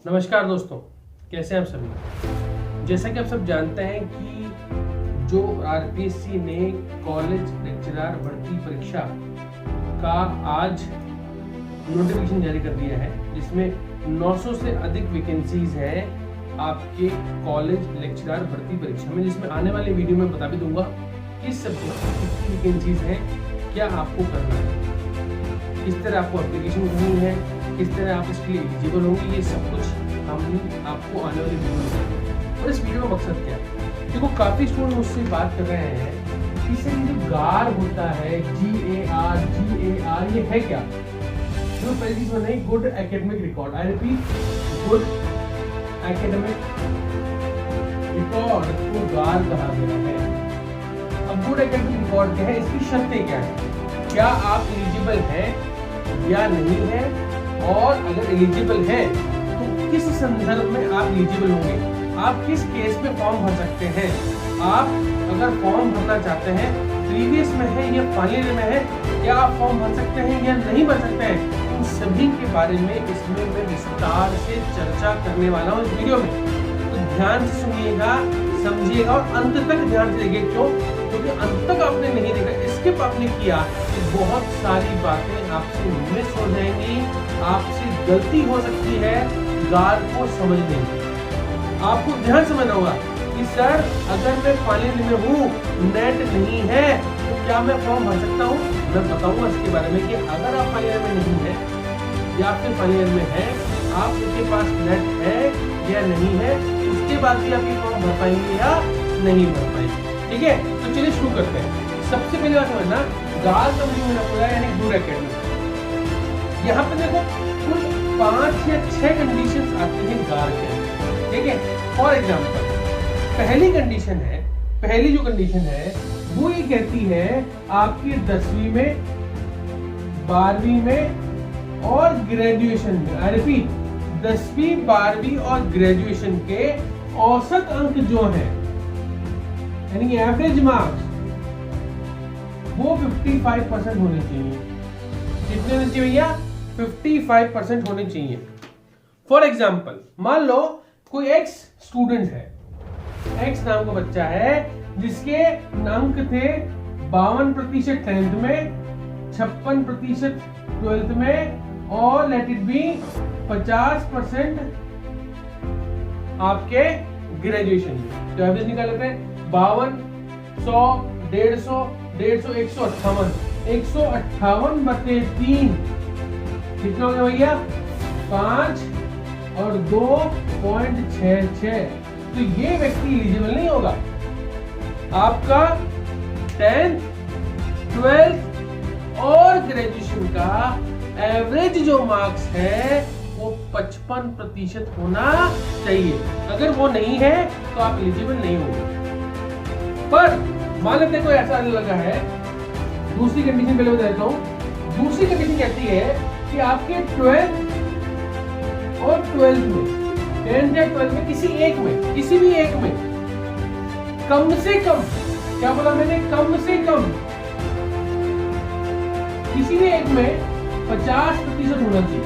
नमस्कार दोस्तों, कैसे हैं आप सभी। जैसा कि आप सब जानते हैं कि जो आरपीएससी ने कॉलेज लेक्चरर भर्ती परीक्षा का आज नोटिफिकेशन जारी कर दिया है, जिसमें 900 से अधिक वैकेंसीज हैं आपके कॉलेज लेक्चरर भर्ती परीक्षा में, जिसमें आने वाले वीडियो में बता भी दूंगा किस सब्जेक्ट में कितनी वैकेंसीज हैं, क्या आपको करना है, किस तरह आपको एप्लीकेशन करनी है, किस तरह आप इसके लिए एलिजिबल होंगे। ये सब कुछ हम आपको आने वाली वीडियो में बताएंगे। और इस वीडियो का मकसद क्या है? देखो, काफी स्टूडेंट मुझसे बात कर रहे हैं कि सर ये जो गार होता है GAR, ये है क्या? जो पहली चीज है good academic record. I repeat, good academic record को गार कहा गया है। अब गुड एकेडमिक रिकॉर्ड क्या है, इसकी शर्तें क्या है, क्या आप एलिजिबल हैं या नहीं है, और अगर एलिजिबल हैं तो किस संदर्भ में आप एलिजिबल होंगे, आप किस केस में फॉर्म भर सकते हैं। आप अगर फॉर्म भरना चाहते हैं, प्रीवियस में है या फाइनल में है, क्या आप फॉर्म भर सकते हैं या नहीं भर सकते हैं, उन सभी के बारे में इसमें मैं विस्तार से चर्चा करने वाला हूँ इस वीडियो में। तो ध्यान से सुनिएगा, समझिएगा और अंत तक ध्यान से देखिए। क्यों? क्योंकि अंत तक आपने नहीं देखा, स्किप आपने किया तो बहुत सारी बातें आपसे मिस हो जाएंगी, आपसे गलती हो सकती है गार को समझने में। आपको ध्यान समझना होगा कि सर अगर मैं फाइनल में हूँ, नेट नहीं है, तो क्या मैं फॉर्म भर सकता हूँ? मैं बताऊंगा इसके बारे में कि अगर आप फाइनल में नहीं है या फिर फाइनल में है, आपके पास नेट है या नहीं है, उसके बाद भी आप ये फॉर्म भर पाएंगे या नहीं भर पाएंगे। ठीक है, तो चलिए शुरू करते हैं। सबसे पहले बात समझना, गार का मीनिंग मैंने बोला यानी गुड एकेडमिक। यहाँ पे देखो कुल 5 या 6 कंडीशंस आती हैं गार के अंदर। ठीक है, फॉर एग्जांपल पहली जो कंडीशन है वो ये कहती है आपकी 10वीं में, 12वीं में और ग्रेजुएशन में, आई रिपीट 10वीं 12वीं और ग्रेजुएशन के औसत अंक जो है यानी एवरेज मार्क्स वो 55% होने चाहिए। कितने होने चाहिए भैया? 55% होने चाहिए। फॉर एग्जाम्पल मान लो कोई एक्स स्टूडेंट है, एक्स नाम का बच्चा है जिसके अंक थे 52% 10th में, 56% 12th में और लेट इट बी 50% आपके ग्रेजुएशन में। तो एवरेज निकाल लेते हैं 52, 100, 150, 158/3 कितना हो गया भैया? 5 और 2.66। तो ये व्यक्ति एलिजिबल नहीं होगा। आपका 10th, 12th और ग्रेजुएशन का एवरेज जो मार्क्स है वो 55% होना चाहिए। अगर वो नहीं है तो आप एलिजिबल नहीं होंगे। पर मान लेते हैं कोई ऐसा लगा है, दूसरी कंडीशन पहले बता देता हूं। दूसरी कंडीशन कहती है कि आपके 12th और 12th में, 10th या 12th में किसी भी एक में कम से कम, क्या बोला मैंने, कम से कम किसी भी एक में 50% होना चाहिए।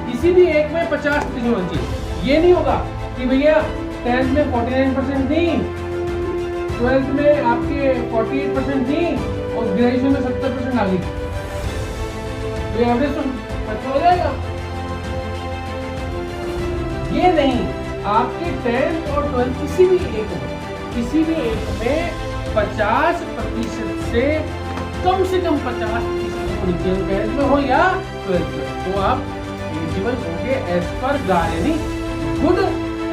किसी भी एक में 50% होना चाहिए। ये नहीं होगा कि भैया 10th में 49% थी, 12th में आपके 48% थी और ग्रेजुएशन में 70% आ गई, तो एवरेज तो अच्छा हो जाएगा। ये नहीं, आपके 10th और 12th किसी भी एक में 50% से कम 50% होनी चाहिए, 10th में हो या 12th में, तो आप एलिजिबल होंगे एज पर गार यानी गुड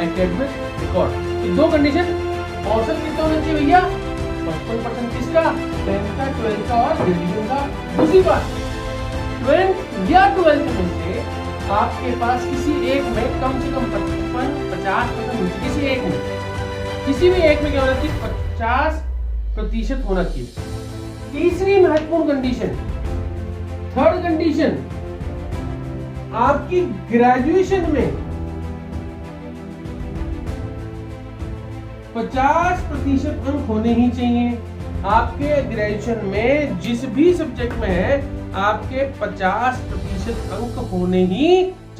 एकेडमिक रिकॉर्ड। ये दो कंडीशन। औसत कितना होना चाहिए भैया? 55% किसका? 10th का, 12th का और ग्रेजुएशन का। दूसरी बात, 12th या 12th में से आपके पास किसी एक में कम से कम 50% होना चाहिए। किसी भी एक में क्या होना चाहिए? 50% होना चाहिए। तीसरी महत्वपूर्ण कंडीशन, थर्ड कंडीशन, आपकी ग्रेजुएशन में 50% अंक होने ही चाहिए। आपके ग्रेजुएशन में जिस भी सब्जेक्ट में है आपके 50% अंक होने ही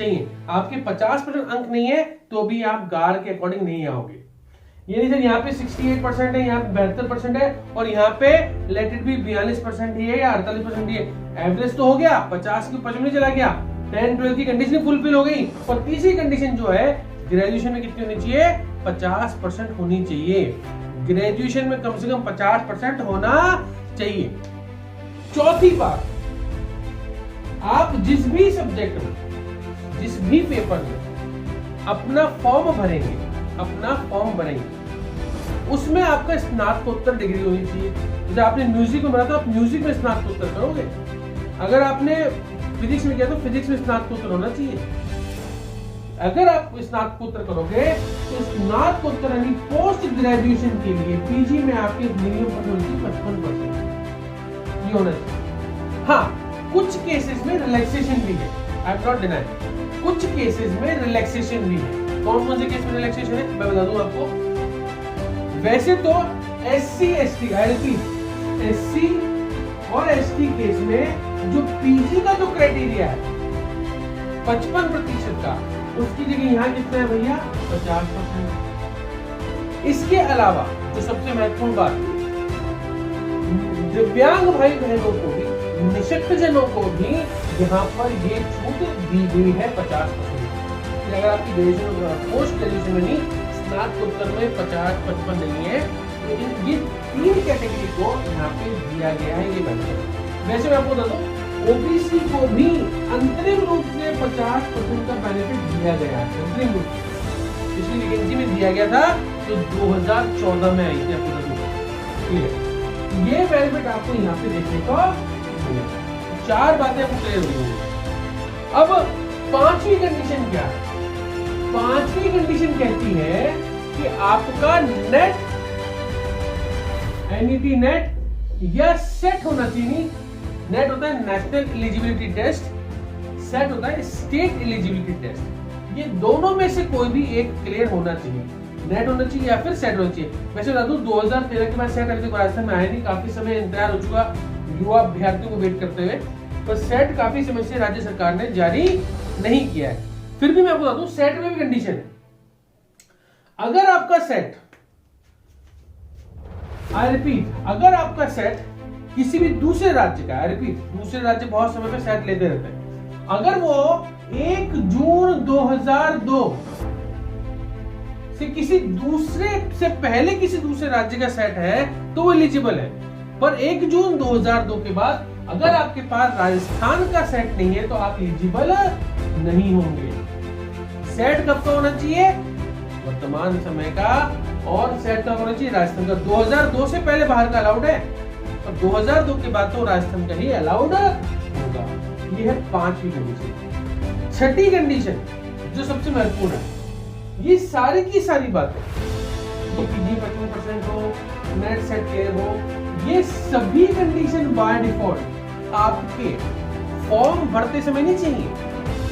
चाहिए। आपके 50% अंक नहीं है तो भी आप गार के अकॉर्डिंग नहीं आओगे। ये नहीं सर यहाँ पे 68% है, यहाँ पे 72% है और यहाँ पे लेट इट बी 42% ही है या 48% ही है, एवरेज तो हो गया, 50 के ऊपर नहीं चला गया, 10-12 की कंडीशन फुलफिल हो गई। और तीसरी कंडीशन जो है ग्रेजुएशन में कितनी होनी चाहिए, 50% होनी चाहिए। ग्रेजुएशन में कम से कम 50% होना चाहिए। चौथी बात, आप जिस भी सब्जेक्ट में, जिस भी पेपर में अपना फॉर्म भरेंगे, उसमें आपका स्नातकोत्तर डिग्री होनी चाहिए। जैसे आपने म्यूजिक में भरा तो आप म्यूजिक में स्नातकोत्तर करोगे, अगर आपने फिजिक्स में किया तो फिजिक्स में स्नातकोत्तर होना चाहिए। अगर आप स्नातकोत्तर करोगे तो स्नातकोत्तर यानी पोस्ट ग्रेजुएशन के लिए पीजी में आपके मिनिमम होनी चाहिए 55%, ये होना चाहिए। हाँ, कुछ केसेस में रिलैक्सेशन भी है, आई एम नॉट डिनाइंग, कुछ केसेस में रिलैक्सेशन भी है। कौन कौन से केस में रिलैक्सेशन है मैं बता दूं आपको। वैसे तो SC ST SC और ST केस में जो पीजी का जो क्राइटेरिया है 55% का, उसकी जगह यहाँ कितना है भैया, 50%। इसके अलावा जो सबसे महत्वपूर्ण बात, दिव्यांग भाई बहनों को भी, निशक्त जनों को भी यहाँ पर ये छूट दी गई है 50%। अगर आपकी ग्रेजुएशन पोस्ट ग्रेजुएशन में नहीं, स्नातकोत्तर में 50-55 नहीं है, लेकिन ये 3 कैटेगरी को यहाँ पे दिया गया है ये बेनिफिट। वैसे मैं आपको बता दूं, ओबीसी को भी अंतरिम रूप से 50% का बेनिफिट दिया गया है, अंतरिम रूप से पिछली वैकेंसी में दिया गया था तो 2014 में आई थी, आपको बता दूं। क्लियर, ये बेनिफिट आपको यहाँ पे देखने को मिलेगा। 4 बातें आपको क्लियर हो गई। अब 5वीं कंडीशन क्या है? 5वीं कंडीशन कहती है कि आपका नेट NET नेट या सेट होना चाहिए। नेट होता है नेशनल एलिजिबिलिटी टेस्ट, सेट होता है स्टेट एलिजिबिलिटी टेस्ट। ये दोनों में से कोई भी एक क्लियर होना चाहिए, नेट होना चाहिए या फिर सेट होना चाहिए। वैसे बता दूं 2013 के बाद सेट अभी तक राजस्थान में आया नहीं, काफी समय इंतजार हो चुका युवा अभ्यर्थियों को वेट करते हुए, पर सेट काफी समय से राज्य सरकार ने जारी नहीं किया है। फिर भी मैं आपको बता दूं सेट में भी कंडीशन है। अगर आपका सेट, आई रिपीट, अगर आपका सेट किसी भी दूसरे राज्य का, आई रिपीट, दूसरे राज्य बहुत समय पे सेट लेते रहते हैं, अगर वो 1 जून 2002 से किसी दूसरे से पहले किसी दूसरे राज्य का सेट है तो वो एलिजिबल है। पर 1 जून 2002 के बाद अगर आपके पास राजस्थान का सेट नहीं है तो आप एलिजिबल नहीं होंगे। सेट कब का होना चाहिए? वर्तमान समय का। और सेट का होना चाहिए राजस्थान का। 2002 से पहले बाहर का अलाउड है और 2002 के बाद तो राजस्थान का ही अलाउड होगा। ये है 5वीं कंडीशन। 6ठी कंडीशन जो सबसे महत्वपूर्ण है, ये सारी की सारी बातें, ये पीजी 55% हो, नेट सेट क्लियर हो, ये सभी कंडीशन बाय डिफॉल्ट आपके फॉर्म भरते समय नहीं चाहिए।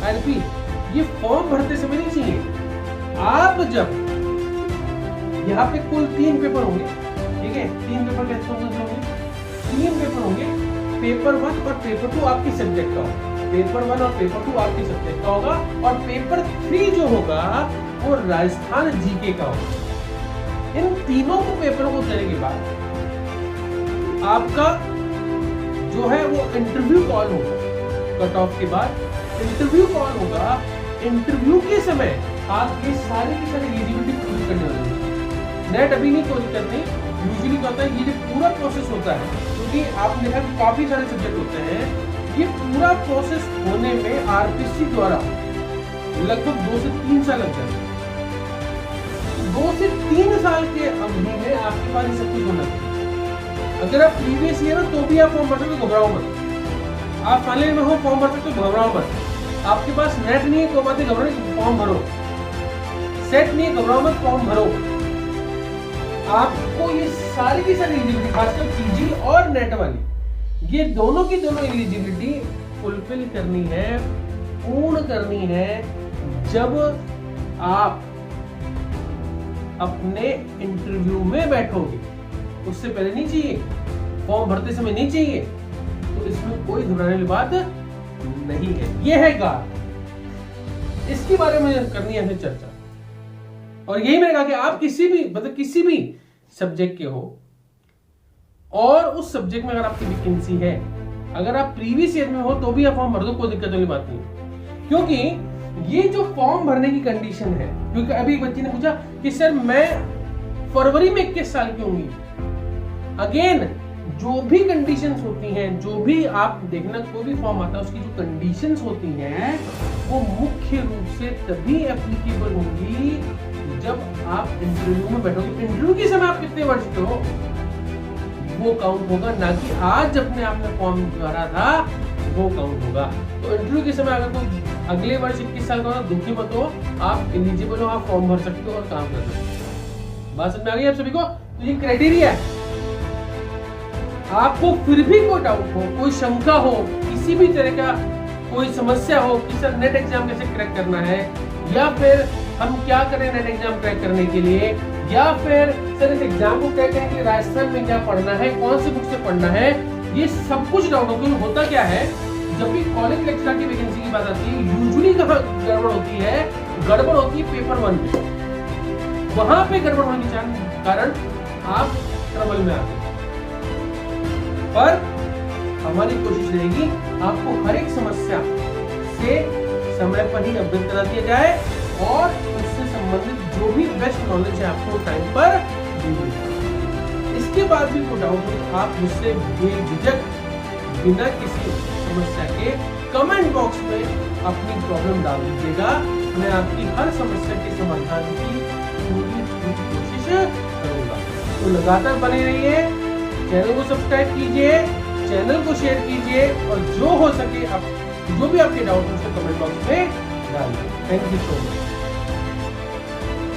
आई रिपीट, ये फॉर्म भरते समय नहीं चाहिए। आप जब यहाँ पे कुल 3 पेपर होंगे, ठीक है, 3 पेपर कैसे होंगे? 3 पेपर होंगे, पेपर 1 और पेपर 2 आपकी सब्जेक्ट का होगा, पेपर 1 और पेपर 2 आपकी सब्जेक्ट का होगा, और पेपर 3 जो होगा वो राजस्थान जीके का होगा। इन तीनों को पेपरों को देने के बाद आपका जो है वो इंटरव्यू कॉल होगा। कट ऑफ के बाद इंटरव्यू कॉल होगा। इंटरव्यू के समय आपके सारे की सारी एलिजिबिलिटी पूरी करनी होगी। नेट अभी नहीं कोई दिक्कत नहीं, यूजुअली क्या होता है, ये जो पूरा प्रोसेस होता है, क्योंकि आपने देखा काफी सारे सब्जेक्ट होते हैं, ये पूरा प्रोसेस होने में आरपीसी द्वारा लगभग 2 से 3 साल लग जाते हैं। 2 से 3 साल के अवधि में आपके पास ये सब कुछ होना चाहिए। अगर आप प्रीवियस ईयर हो तो भी आप फॉर्म भर सकते हो, घबराओ मत। आप फाइनल में हो, फॉर्म भर सकते हो, घबराओ मत। आपके पास नेट नहीं है, कोई बात नहीं, घबराओ, फॉर्म भरो। सेट नहीं है, घबराओ मत, फॉर्म भरो। आपको ये सारी की सारी एलिजिबिलिटी, खासकर पीजी और नेट वाली, ये दोनों की दोनों एलिजिबिलिटी फुलफिल करनी है, पूर्ण करनी है, जब आप अपने इंटरव्यू में बैठोगे। उससे पहले नहीं चाहिए, फॉर्म भरते समय नहीं चाहिए, तो इसमें कोई घबराने वाली बात नहीं है। यह है गार। इसके बारे में करनी है चर्चा। और यही मैंने कहा कि आप किसी भी सब्जेक्ट के हो और उस सब्जेक्ट में अगर आपकी वैकेंसी है, अगर आप प्रीवियस ईयर में हो तो भी आप फॉर्म भर दो, कोई दिक्कत वाली बात नहीं। क्योंकि ये जो फॉर्म भरने की कंडीशन है, क्योंकि अभी एक बच्ची ने पूछा कि सर मैं फरवरी में 21 साल की होंगी। अगेन जो भी कंडीशंस होती हैं, जो भी आप देखना कोई भी फॉर्म आता है उसकी जो कंडीशंस होती हैं वो मुख्य रूप से तभी एप्लीकेबल होंगी जब आप इंटरव्यू में बैठोगे। इंटरव्यू के समय आप कितने वर्ष के हो वो काउंट होगा, ना कि आज अपने आपने फॉर्म भरा था वो काउंट होगा। तो इंटरव्यू के समय अगर कोई अगले वर्ष 21 साल का हो दुखी मत हो, आप एलिजिबल हो, आप फॉर्म भर सकते हो और काम कर सकते हो। बात समझ में आ गई आप सभी को? तो ये क्राइटेरिया है। आपको फिर भी कोई डाउट हो, कोई शंका हो, किसी भी तरह का कोई समस्या हो कि सर नेट एग्जाम कैसे क्रैक करना है, या फिर हम क्या करें नेट एग्जाम क्रैक करने के लिए, या फिर सर इस एग्जाम को क्रैक करने के लिए राजस्थान में क्या पढ़ना है, कौन सी बुक से पढ़ना है, ये सब कुछ डाउट हो। होता क्या है, जब भी कॉलेज लेक्चरर की वैकेंसी की बात आती है, यूजुअली कहाँ गड़बड़ होती है, गड़बड़ होती है पेपर 1 में। वहां पे गड़बड़ होने के कारण आप ट्रबल में आते। पर हमारी कोशिश रहेगी आपको हर एक समस्या से समय पर ही अवगत करा दिया जाए और उससे संबंधित जो भी बेस्ट नॉलेज है आपको टाइम पर दी जाए। इसके बाद भी कोई डाउट हो आप मुझसे बेझिझक बिना किसी समस्या के कमेंट बॉक्स में अपनी प्रॉब्लम डाल दीजिएगा। मैं आपकी हर समस्या के समाधान की पूरी कोशिश करूंगा। तो लगातार बने रहिए, चैनल को सब्सक्राइब कीजिए, चैनल को शेयर कीजिए और जो हो सके आप जो भी आपके डाउट है उसको कमेंट बॉक्स में डालिए। Thank you so much.